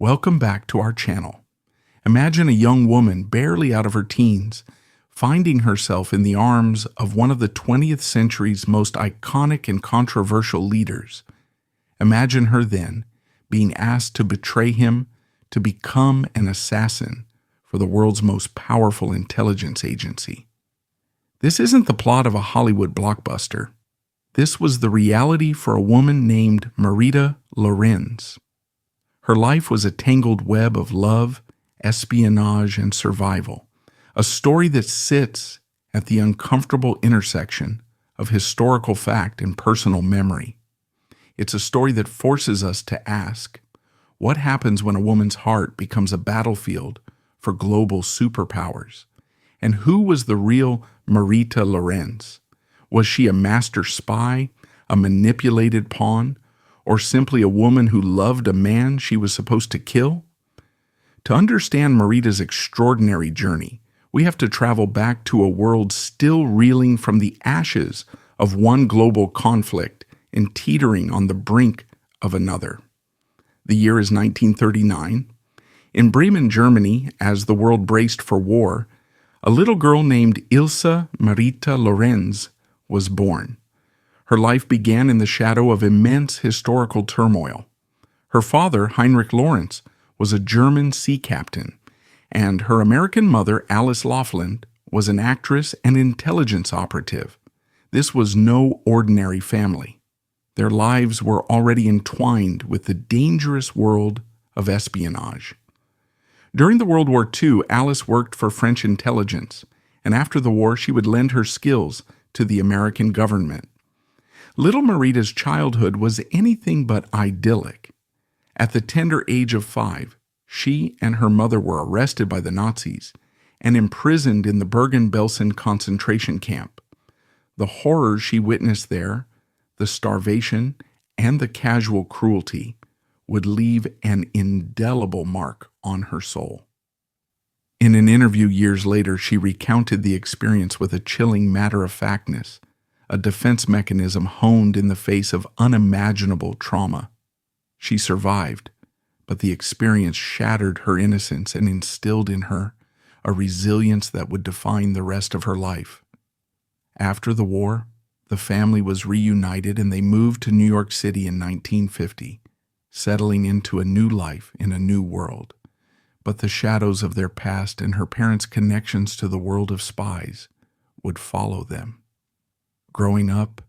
Welcome back to our channel. Imagine a young woman barely out of her teens finding herself in the arms of one of the 20th century's most iconic and controversial leaders. Imagine her then being asked to betray him to become an assassin for the world's most powerful intelligence agency. This isn't the plot of a Hollywood blockbuster. This was the reality for a woman named Marita Lorenz. Her life was a tangled web of love, espionage, and survival, a story that sits at the uncomfortable intersection of historical fact and personal memory. It's a story that forces us to ask, what happens when a woman's heart becomes a battlefield for global superpowers? And who was the real Marita Lorenz? Was she a master spy, a manipulated pawn, or simply a woman who loved a man she was supposed to kill? To understand Marita's extraordinary journey, we have to travel back to a world still reeling from the ashes of one global conflict and teetering on the brink of another. The year is 1939. In Bremen, Germany, as the world braced for war, a little girl named Ilse Marita Lorenz was born. Her life began in the shadow of immense historical turmoil. Her father, Heinrich Lawrence, was a German sea captain, and her American mother, Alice Laughlin, was an actress and intelligence operative. This was no ordinary family. Their lives were already entwined with the dangerous world of espionage. During the World War II, Alice worked for French intelligence, and after the war she would lend her skills to the American government. Little Marita's childhood was anything but idyllic. At the tender age of 5, she and her mother were arrested by the Nazis and imprisoned in the Bergen-Belsen concentration camp. The horrors she witnessed there, the starvation, and the casual cruelty would leave an indelible mark on her soul. In an interview years later, she recounted the experience with a chilling matter-of-factness, a defense mechanism honed in the face of unimaginable trauma. She survived, but the experience shattered her innocence and instilled in her a resilience that would define the rest of her life. After the war, the family was reunited and they moved to New York City in 1950, settling into a new life in a new world. But the shadows of their past and her parents' connections to the world of spies would follow them. Growing up,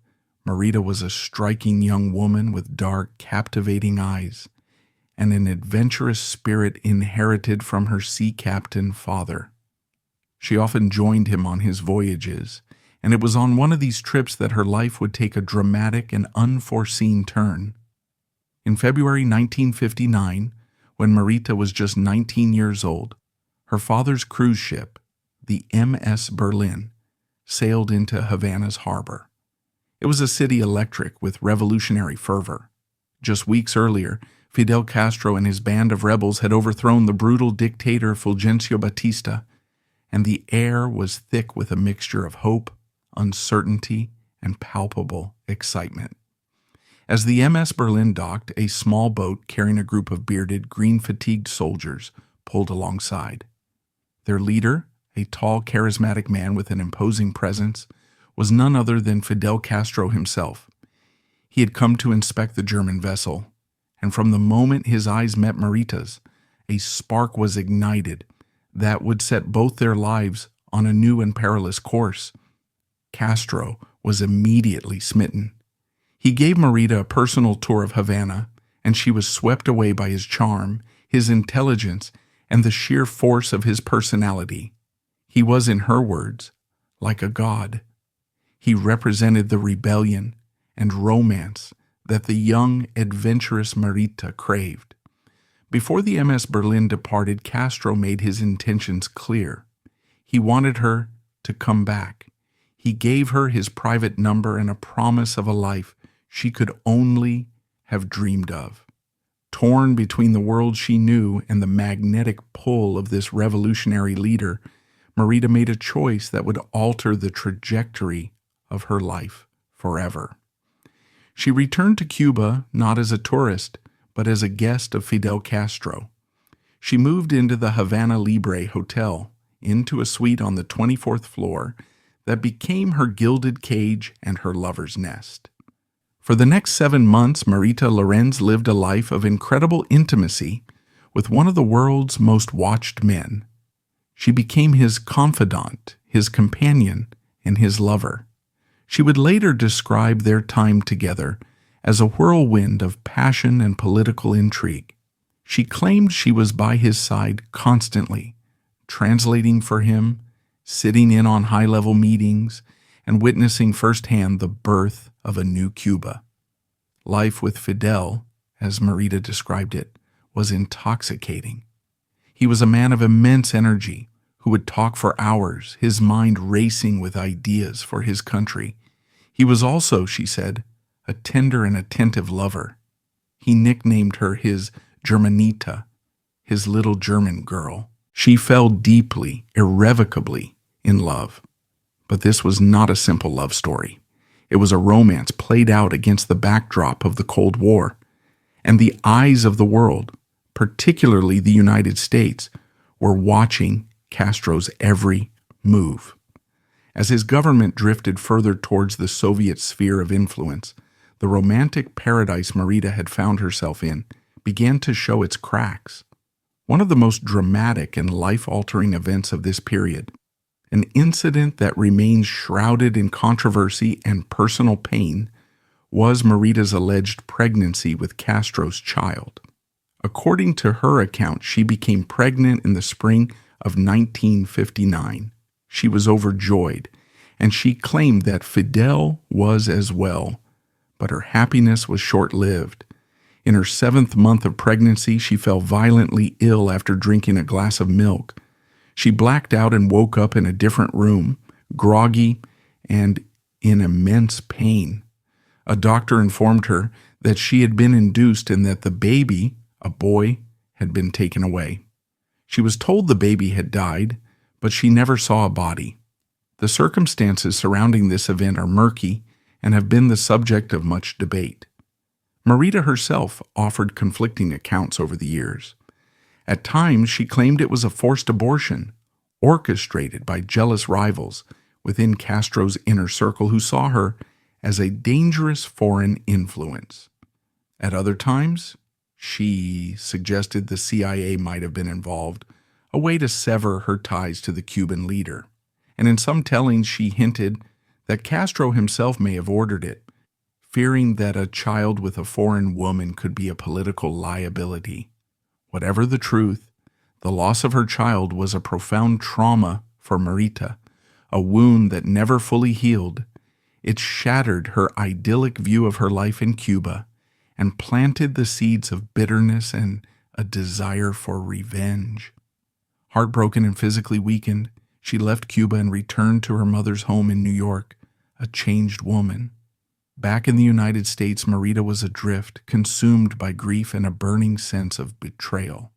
Marita was a striking young woman with dark, captivating eyes and an adventurous spirit inherited from her sea captain father. She often joined him on his voyages, and it was on one of these trips that her life would take a dramatic and unforeseen turn. In February 1959, when Marita was just 19 years old, her father's cruise ship, the MS Berlin, sailed into Havana's harbor. It was a city electric with revolutionary fervor. Just weeks earlier, Fidel Castro and his band of rebels had overthrown the brutal dictator Fulgencio Batista, and the air was thick with a mixture of hope, uncertainty, and palpable excitement. As the MS Berlin docked, a small boat carrying a group of bearded, green-fatigued soldiers pulled alongside. Their leader, a tall, charismatic man with an imposing presence, was none other than Fidel Castro himself. He had come to inspect the German vessel, and from the moment his eyes met Marita's, a spark was ignited that would set both their lives on a new and perilous course. Castro was immediately smitten. He gave Marita a personal tour of Havana, and she was swept away by his charm, his intelligence, and the sheer force of his personality. He was, in her words, like a god. He represented the rebellion and romance that the young, adventurous Marita craved. Before the MS Berlin departed, Castro made his intentions clear. He wanted her to come back. He gave her his private number and a promise of a life she could only have dreamed of. Torn between the world she knew and the magnetic pull of this revolutionary leader, Marita made a choice that would alter the trajectory of her life forever. She returned to Cuba not as a tourist, but as a guest of Fidel Castro, She moved into the Havana Libre Hotel, into a suite on the 24th floor that became her gilded cage and her lover's nest. For the next 7 months, Marita Lorenz lived a life of incredible intimacy with one of the world's most watched men. She became his confidant, his companion, and his lover. She would later describe their time together as a whirlwind of passion and political intrigue. She claimed she was by his side constantly, translating for him, sitting in on high-level meetings, and witnessing firsthand the birth of a new Cuba. Life with Fidel, as Marita described it, was intoxicating. He was a man of immense energy who would talk for hours, his mind racing with ideas for his country. He was also, she said, a tender and attentive lover. He nicknamed her his Germanita, his little German girl. She fell deeply, irrevocably in love. But this was not a simple love story. It was a romance played out against the backdrop of the Cold War, and the eyes of the world, particularly the United States, were watching Castro's every move. As his government drifted further towards the Soviet sphere of influence, the romantic paradise Marita had found herself in began to show its cracks. One of the most dramatic and life-altering events of this period, an incident that remains shrouded in controversy and personal pain, was Marita's alleged pregnancy with Castro's child. According to her account, she became pregnant in the spring of 1959. She was overjoyed, and she claimed that Fidel was as well, but her happiness was short-lived. In her 7th month of pregnancy, she fell violently ill after drinking a glass of milk. She blacked out and woke up in a different room, groggy and in immense pain. A doctor informed her that she had been induced and that the baby, a boy, had been taken away. She was told the baby had died, but she never saw a body. The circumstances surrounding this event are murky and have been the subject of much debate. Marita herself offered conflicting accounts over the years. At times, she claimed it was a forced abortion, orchestrated by jealous rivals within Castro's inner circle who saw her as a dangerous foreign influence. At other times, she suggested the CIA might have been involved, a way to sever her ties to the Cuban leader. And in some tellings, she hinted that Castro himself may have ordered it, fearing that a child with a foreign woman could be a political liability. Whatever the truth, the loss of her child was a profound trauma for Marita, a wound that never fully healed. It shattered her idyllic view of her life in Cuba and planted the seeds of bitterness and a desire for revenge. Heartbroken and physically weakened, she left Cuba and returned to her mother's home in New York, a changed woman. Back in the United States, Marita was adrift, consumed by grief and a burning sense of betrayal.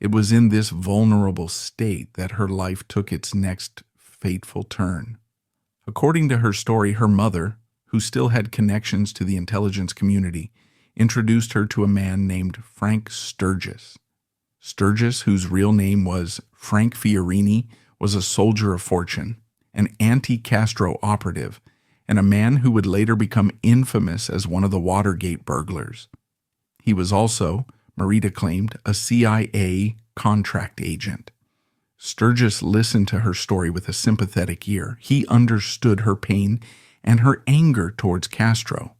It was in this vulnerable state that her life took its next fateful turn. According to her story, her mother, who still had connections to the intelligence community, introduced her to a man named Frank Sturgis. Sturgis, whose real name was Frank Fiorini, was a soldier of fortune, an anti-Castro operative, and a man who would later become infamous as one of the Watergate burglars. He was also, Marita claimed, a CIA contract agent. Sturgis listened to her story with a sympathetic ear. He understood her pain and her anger towards Castro,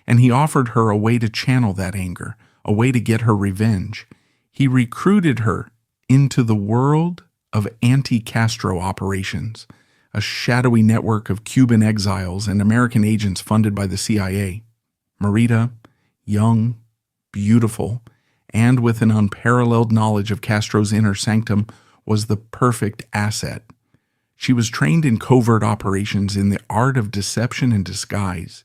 and he offered her a way to channel that anger, a way to get her revenge. He recruited her into the world of anti-Castro operations, a shadowy network of Cuban exiles and American agents funded by the CIA. Marita, young, beautiful, and with an unparalleled knowledge of Castro's inner sanctum, was the perfect asset. She was trained in covert operations in the art of deception and disguise.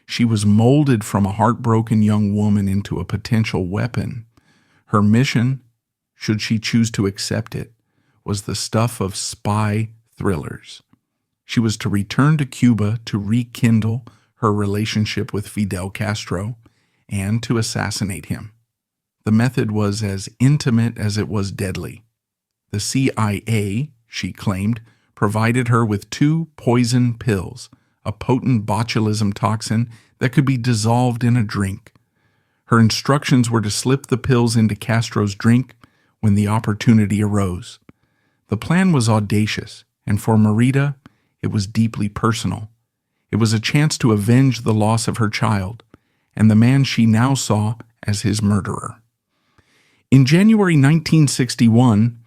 She was molded from a heartbroken young woman into a potential weapon. Her mission, should she choose to accept it, was the stuff of spy thrillers. She was to return to Cuba to rekindle her relationship with Fidel Castro and to assassinate him. The method was as intimate as it was deadly. The CIA, she claimed, provided her with 2 poison pills, a potent botulism toxin that could be dissolved in a drink. Her instructions were to slip the pills into Castro's drink when the opportunity arose. The plan was audacious, and for Marita, it was deeply personal. It was a chance to avenge the loss of her child and the man she now saw as his murderer. In January 1961,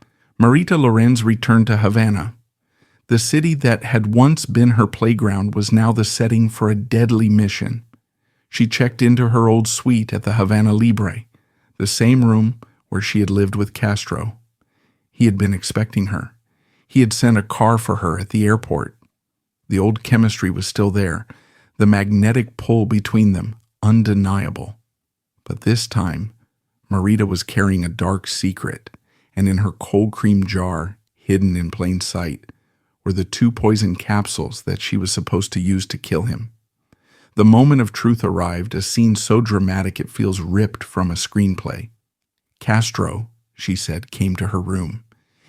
Marita Lorenz returned to Havana. The city that had once been her playground was now the setting for a deadly mission. She checked into her old suite at the Havana Libre, the same room where she had lived with Castro. He had been expecting her. He had sent a car for her at the airport. The old chemistry was still there, the magnetic pull between them undeniable. But this time, Marita was carrying a dark secret, and in her cold cream jar, hidden in plain sight, were the 2 poison capsules that she was supposed to use to kill him. The moment of truth arrived, a scene so dramatic it feels ripped from a screenplay. Castro, she said, came to her room.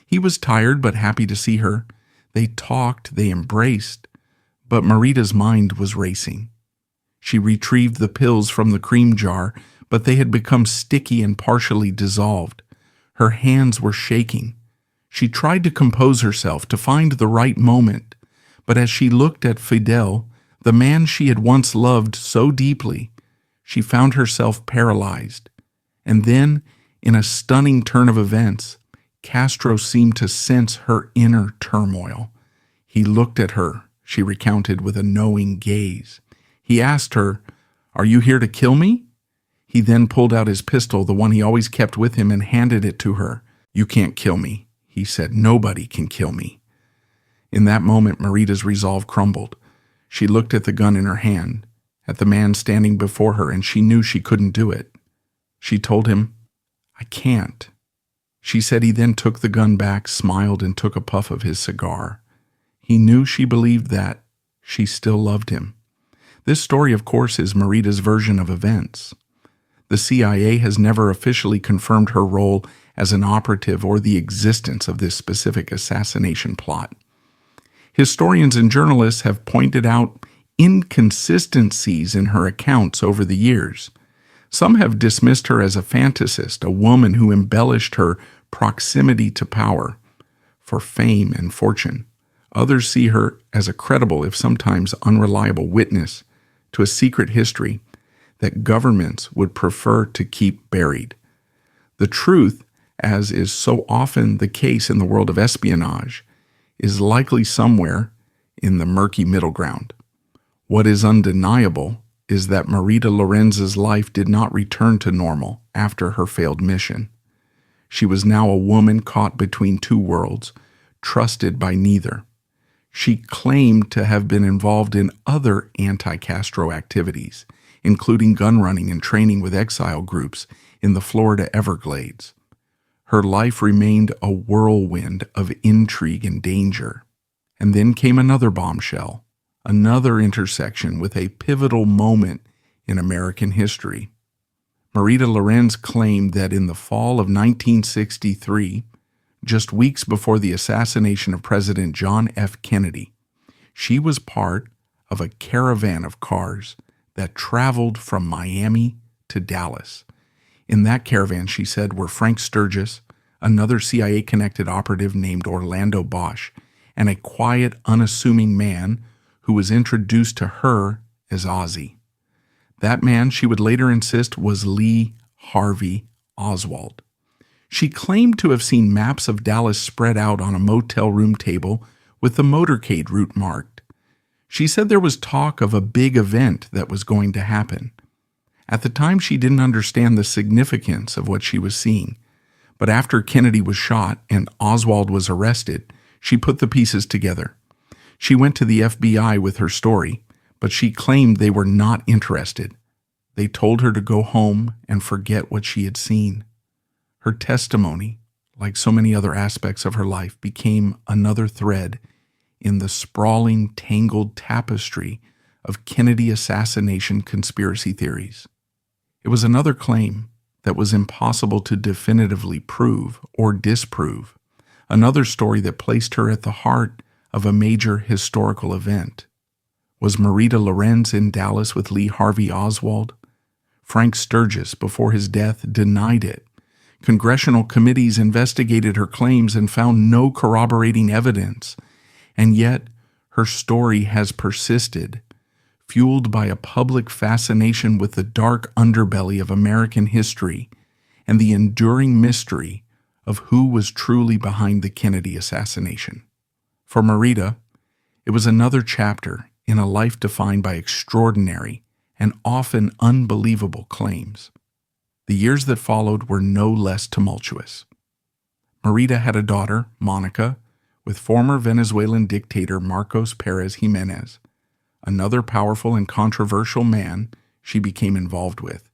He was tired but happy to see her. They talked, they embraced, but Marita's mind was racing. She retrieved the pills from the cream jar, but they had become sticky and partially dissolved. Her hands were shaking. She tried to compose herself, to find the right moment, but as she looked at Fidel, the man she had once loved so deeply, she found herself paralyzed. And then, in a stunning turn of events, Castro seemed to sense her inner turmoil. He looked at her, she recounted with a knowing gaze. He asked her, "Are you here to kill me?" He then pulled out his pistol, the one he always kept with him, and handed it to her. "You can't kill me," he said. "Nobody can kill me." In that moment, Marita's resolve crumbled. She looked at the gun in her hand, at the man standing before her, and she knew she couldn't do it. She told him, "I can't." She said he then took the gun back, smiled, and took a puff of his cigar. He knew she believed that she still loved him. This story, of course, is Marita's version of events. The CIA has never officially confirmed her role as an operative or the existence of this specific assassination plot. Historians and journalists have pointed out inconsistencies in her accounts over the years. Some have dismissed her as a fantasist, a woman who embellished her proximity to power for fame and fortune. Others see her as a credible, if sometimes unreliable, witness to a secret history that governments would prefer to keep buried. The truth, as is so often the case in the world of espionage, is likely somewhere in the murky middle ground. What is undeniable is that Marita Lorenz's life did not return to normal after her failed mission. She was now a woman caught between 2 worlds, trusted by neither. She claimed to have been involved in other anti-Castro activities, including gun running and training with exile groups in the Florida Everglades. Her life remained a whirlwind of intrigue and danger. And then came another bombshell, another intersection with a pivotal moment in American history. Marita Lorenz claimed that in the fall of 1963, just weeks before the assassination of President John F. Kennedy, she was part of a caravan of cars that traveled from Miami to Dallas. In that caravan, she said, were Frank Sturgis, another CIA-connected operative named Orlando Bosch, and a quiet, unassuming man who was introduced to her as Ozzy. That man, she would later insist, was Lee Harvey Oswald. She claimed to have seen maps of Dallas spread out on a motel room table with the motorcade route marked. She said there was talk of a big event that was going to happen. At the time, she didn't understand the significance of what she was seeing. But after Kennedy was shot and Oswald was arrested, she put the pieces together. She went to the FBI with her story, but she claimed they were not interested. They told her to go home and forget what she had seen. Her testimony, like so many other aspects of her life, became another thread in the sprawling, tangled tapestry of Kennedy assassination conspiracy theories. It was another claim that was impossible to definitively prove or disprove, another story that placed her at the heart of a major historical event. Was Marita Lorenz in Dallas with Lee Harvey Oswald? Frank Sturgis, before his death, denied it. Congressional committees investigated her claims and found no corroborating evidence. And yet, her story has persisted, fueled by a public fascination with the dark underbelly of American history and the enduring mystery of who was truly behind the Kennedy assassination. For Marita, it was another chapter in a life defined by extraordinary and often unbelievable claims. The years that followed were no less tumultuous. Marita had a daughter, Monica, with former Venezuelan dictator Marcos Pérez Jiménez, another powerful and controversial man she became involved with.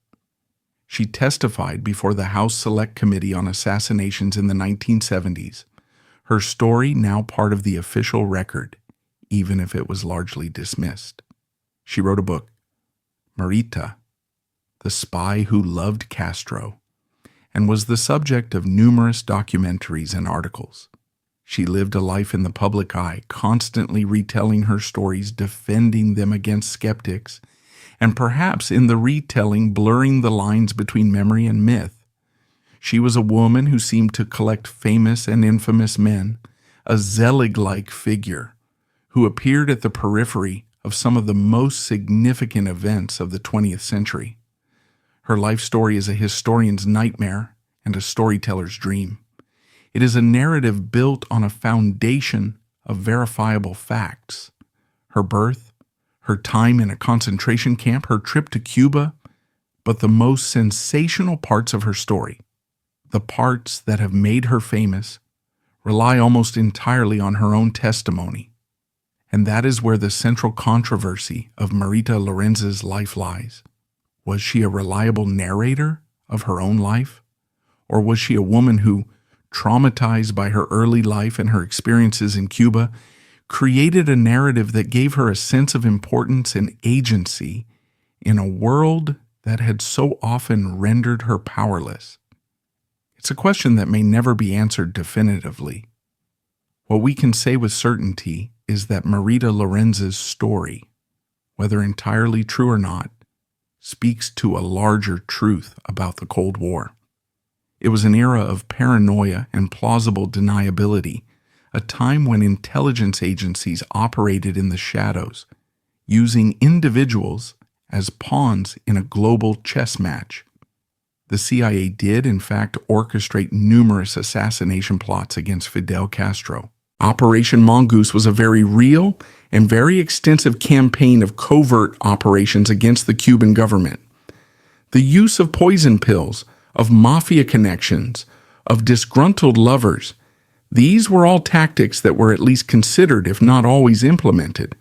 She testified before the House Select Committee on Assassinations in the 1970s, her story now part of the official record, even if it was largely dismissed. She wrote a book, Marita, the Spy Who Loved Castro, and was the subject of numerous documentaries and articles. She lived a life in the public eye, constantly retelling her stories, defending them against skeptics, and perhaps in the retelling blurring the lines between memory and myth. She was a woman who seemed to collect famous and infamous men, a Zelig-like figure who appeared at the periphery of some of the most significant events of the 20th century. Her life story is a historian's nightmare and a storyteller's dream. It is a narrative built on a foundation of verifiable facts. Her birth, her time in a concentration camp, her trip to Cuba, but the most sensational parts of her story, the parts that have made her famous, rely almost entirely on her own testimony. And that is where the central controversy of Marita Lorenz's life lies. Was she a reliable narrator of her own life? Or was she a woman who, traumatized by her early life and her experiences in Cuba, created a narrative that gave her a sense of importance and agency in a world that had so often rendered her powerless? It's a question that may never be answered definitively. What we can say with certainty is that Marita Lorenz's story, whether entirely true or not, speaks to a larger truth about the Cold War. It was an era of paranoia and plausible deniability, a time when intelligence agencies operated in the shadows, using individuals as pawns in a global chess match. The CIA did, in fact, orchestrate numerous assassination plots against Fidel Castro. Operation Mongoose was a very real and very extensive campaign of covert operations against the Cuban government. The use of poison pills, of mafia connections, of disgruntled lovers, these were all tactics that were at least considered, if not always implemented.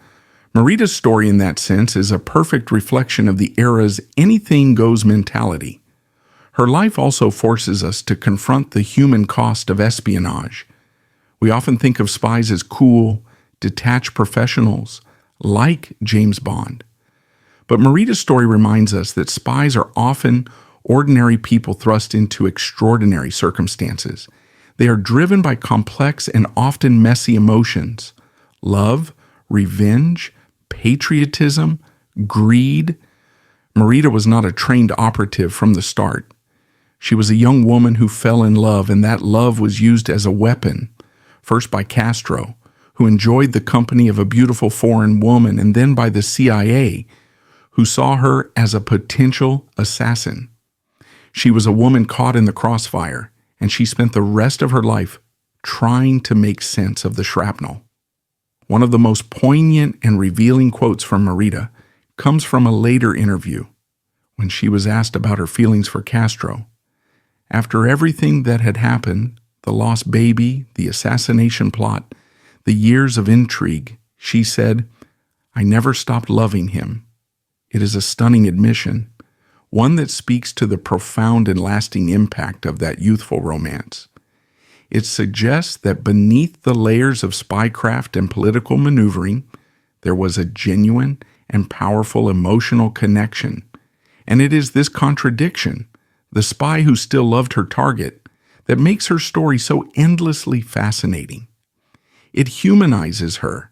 Marita's story in that sense is a perfect reflection of the era's anything-goes mentality. Her life also forces us to confront the human cost of espionage. We often think of spies as cool, detached professionals, like James Bond. But Marita's story reminds us that spies are often ordinary people thrust into extraordinary circumstances. They are driven by complex and often messy emotions: love, revenge, patriotism, greed. Marita was not a trained operative from the start. She was a young woman who fell in love, and that love was used as a weapon, first by Castro, who enjoyed the company of a beautiful foreign woman, and then by the CIA, who saw her as a potential assassin. She was a woman caught in the crossfire, and she spent the rest of her life trying to make sense of the shrapnel. One of the most poignant and revealing quotes from Marita comes from a later interview, when she was asked about her feelings for Castro. After everything that had happened, the lost baby, the assassination plot, the years of intrigue, she said, "I never stopped loving him." It is a stunning admission, one that speaks to the profound and lasting impact of that youthful romance. It suggests that beneath the layers of spycraft and political maneuvering, there was a genuine and powerful emotional connection. And it is this contradiction the spy who still loved her target, that makes her story so endlessly fascinating. It humanizes her,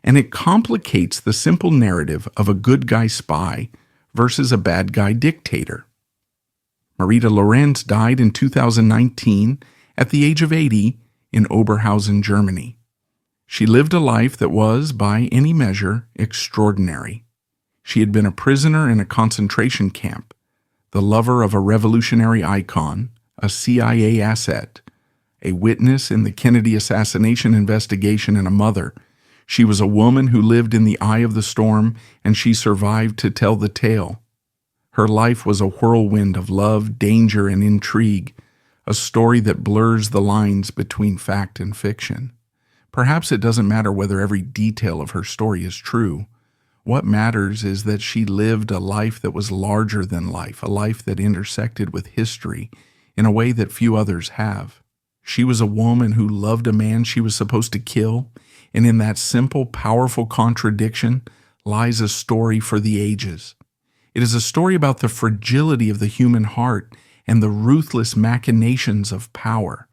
and it complicates the simple narrative of a good guy spy versus a bad guy dictator. Marita Lorenz died in 2019 at the age of 80 in Oberhausen, Germany. She lived a life that was, by any measure, extraordinary. She had been a prisoner in a concentration camp, the lover of a revolutionary icon, a CIA asset, a witness in the Kennedy assassination investigation, and a mother. She was a woman who lived in the eye of the storm, and she survived to tell the tale. Her life was a whirlwind of love, danger, and intrigue, a story that blurs the lines between fact and fiction. Perhaps it doesn't matter whether every detail of her story is true. What matters is that she lived a life that was larger than life, a life that intersected with history in a way that few others have. She was a woman who loved a man she was supposed to kill, and in that simple, powerful contradiction lies a story for the ages. It is a story about the fragility of the human heart and the ruthless machinations of power.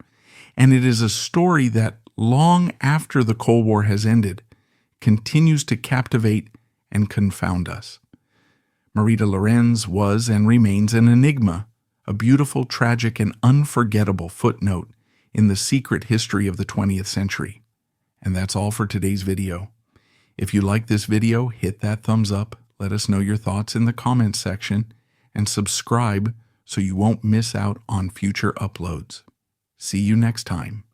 And it is a story that, long after the Cold War has ended, continues to captivate and confound us. Marita Lorenz was and remains an enigma, a beautiful, tragic, and unforgettable footnote in the secret history of the 20th century. And that's all for today's video. If you like this video, hit that thumbs up, let us know your thoughts in the comments section, and subscribe so you won't miss out on future uploads. See you next time.